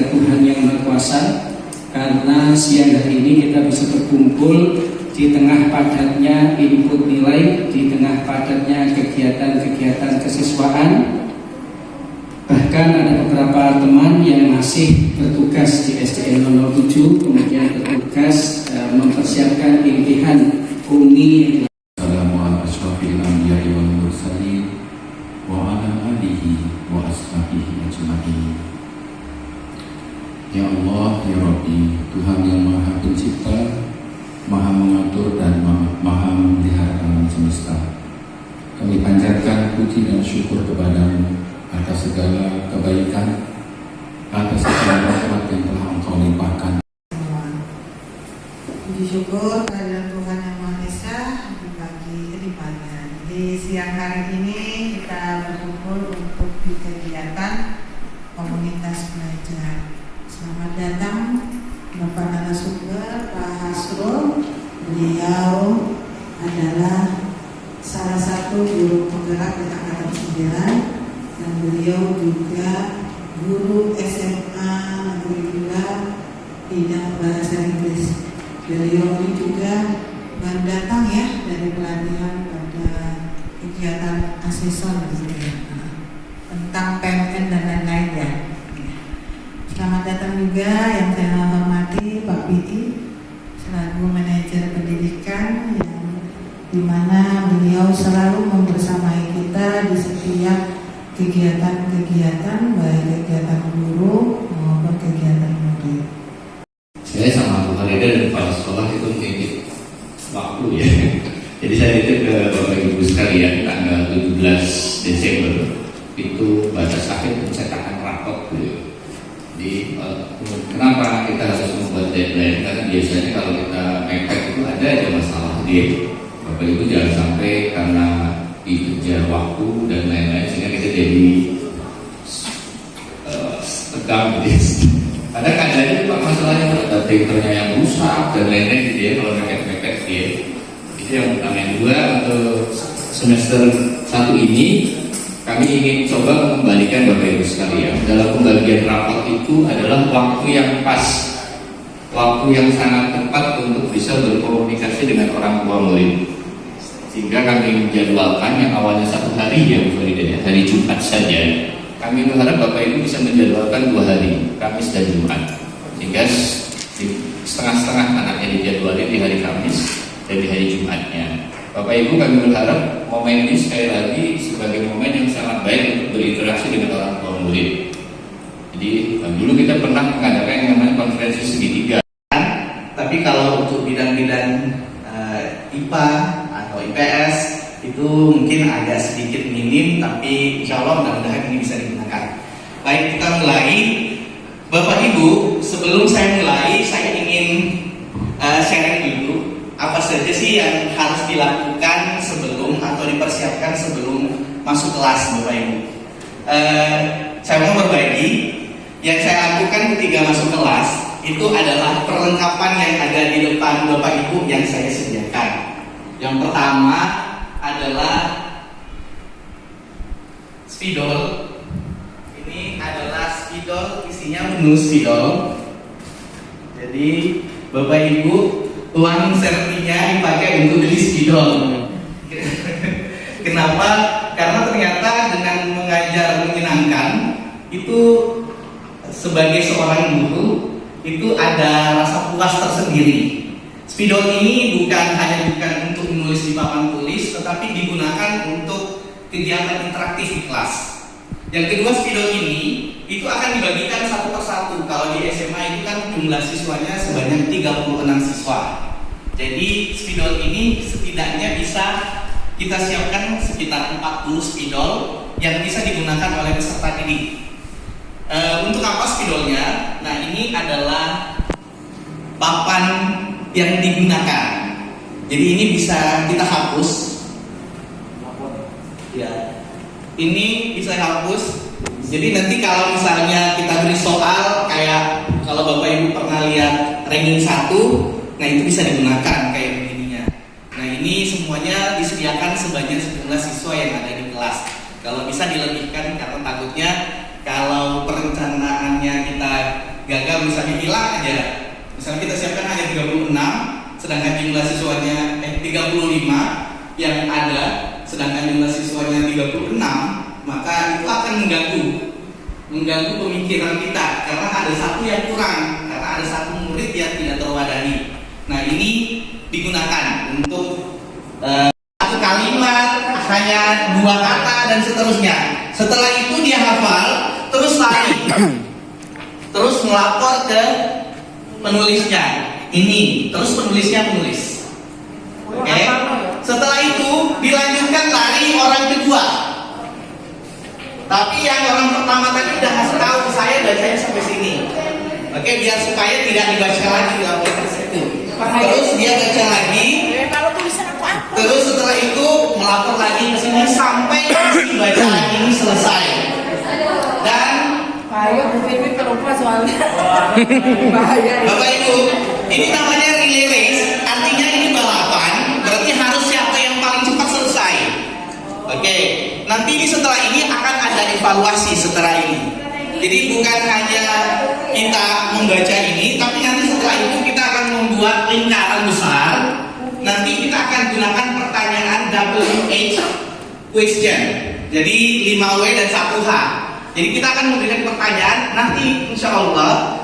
kepada Tuhan Yang Maha Kuasa, karena siang hari ini kita bisa berkumpul di tengah padatnya input nilai, di tengah padatnya kegiatan-kegiatan kesiswaan. Bahkan ada beberapa teman yang masih bertugas di SDN 007, kemudian bertugas mempersiapkan imtihan UNI. Assalamualaikum warahmatullahi wabarakatuh. Wa ala alihi wa ashabihi ajma'in. Ya Allah, ya Rabbi, Tuhan yang Maha Pencipta, Maha Mengatur dan Maha Memelihara alam semesta. Kami panjatkan puji dan syukur kepadamu atas segala kebaikan, atas segala rahmat yang telah Engkau limpahkan. Puji syukur kepada Tuhan Yang Maha Esa di pagi. Di siang hari ini kita berkumpul untuk di kegiatan komunitas belajar. Selamat datang Bapak narasumber Pak Hasrul. Beliau adalah salah satu guru penggerak di Angkatan 9 dan beliau juga guru SMA Negeri 2 bidang bahasa Inggris. Beliau ini juga baru datang ya dari pelatihan pada kegiatan asesor tentang PMN dan lain-lain ya. Selamat datang juga yang saya hormati Pak Piti selaku manajer pendidikan, yang dimana beliau selalu membersamai kita di setiap kegiatan-kegiatan, baik kegiatan guru maupun kegiatan murid. Saya sama Bu Farida dan kepala sekolah itu mengikuti waktu ya. Jadi saya titip ke Bapak Ibu sekalian tanggal 17 Desember itu batas akhir pencetakan rapot gitu. Jadi kenapa kita harus membuat deadline? Karena biasanya kalau kita mepet itu ada aja masalah dia. Bapak Ibu jangan sampai karena dikejar waktu dan lain-lain sehingga kita jadi tegang gitu. Kadang kadang Pak masalahnya ada printernya yang rusak dan lain-lain gitu ya kalau mepet-mepet dia. Itu yang pertama. Yang dua, untuk semester 1 ini kami ingin coba mengembalikan Bapak Ibu sekalian. Dalam pembagian rapot itu adalah waktu yang pas, waktu yang sangat tepat untuk bisa berkomunikasi dengan orang tua murid. Sehingga kami menjadwalkan yang awalnya 1 hari ya Bu Farida ya, hari Jumat saja. Kami berharap Bapak Ibu bisa menjadwalkan 2 hari, Kamis dan Jumat. Sehingga setengah-setengah anaknya dijadwalin di hari Kamis dan di hari Jumatnya. Bapak Ibu, kami berharap momen ini sekali lagi sebagai momen yang sangat baik untuk berinteraksi dengan orang tua murid. Jadi dulu kita pernah mengadakan yang namanya konferensi segitiga. Tapi kalau untuk bidang-bidang IPA atau IPS itu mungkin agak sedikit minim, tapi insya Allah mudah-mudahan ini bisa digunakan. Baik, kita mulai. Bapak Ibu, sebelum saya mulai, saya ingin sharing dulu apa saja sih yang harus dilakukan sebelum atau dipersiapkan sebelum masuk kelas Bapak Ibu. Saya mau berbagi yang saya lakukan ketika masuk kelas itu adalah perlengkapan yang ada di depan Bapak Ibu yang saya sediakan. Yang pertama adalah spidol. Ini adalah spidol, isinya menu spidol. Jadi Bapak Ibu, uang sertinya dipakai untuk beli spidol. Kenapa? Karena ternyata dengan mengajar menyenangkan itu sebagai seorang guru itu ada rasa puas tersendiri. Spidol ini bukan untuk menulis di papan tulis, tetapi digunakan untuk kegiatan interaktif di kelas. Yang kedua, spidol ini itu akan dibagikan satu persatu. Kalau di SMA itu kan jumlah siswanya sebanyak 36 siswa. Jadi spidol ini setidaknya bisa kita siapkan sekitar 40 spidol yang bisa digunakan oleh peserta didik. Untuk apa spidolnya? Nah, ini adalah papan yang digunakan. Jadi ini bisa kita hapus. Ya. Ini bisa hapus. Jadi nanti kalau misalnya kita beri soal kayak kalau Bapak Ibu pernah lihat ranking 1, nah itu bisa digunakan kayak begininya. Nah, ini semuanya disediakan sebanyak sejumlah siswa yang ada di kelas. Kalau bisa dilebihkan karena takutnya kalau perencanaannya kita gagal misalnya hilang aja. Misalnya kita siapkan hanya 36, sedangkan jumlah siswanya 35 yang ada, sedangkan jumlah siswanya 36, maka itu akan mengganggu pemikiran kita karena ada satu yang kurang, karena ada satu murid yang tidak terwadahi. Nah, ini digunakan untuk satu kalimat, hanya 2 kata dan seterusnya. Setelah itu dia hafal, terus lari, terus melapor ke penulisnya. Ini, terus penulisnya menulis. Oke. Setelah itu dilanjutkan lari orang kedua. Tapi yang orang pertama tadi udah ngasih tahu saya bacanya sampai sini. Oke, biar supaya tidak dibaca lagi dalam kertas itu. Terus dia baca lagi. Terus setelah itu melapor lagi ke sini sampai isi bacaan ini selesai. Dan Bapak Ibu, ini namanya relay race, artinya ini balapan, berarti harus siapa yang paling cepat selesai. Oke, nanti ini setelah ini akan ada evaluasi setelah ini. Jadi bukan hanya kita membaca ini, tapi nanti setelah itu kita akan membuat lingkaran besar. Nanti kita akan gunakan pertanyaan WH question. Jadi 5W dan 1H. Jadi kita akan memberikan pertanyaan, nanti insya Allah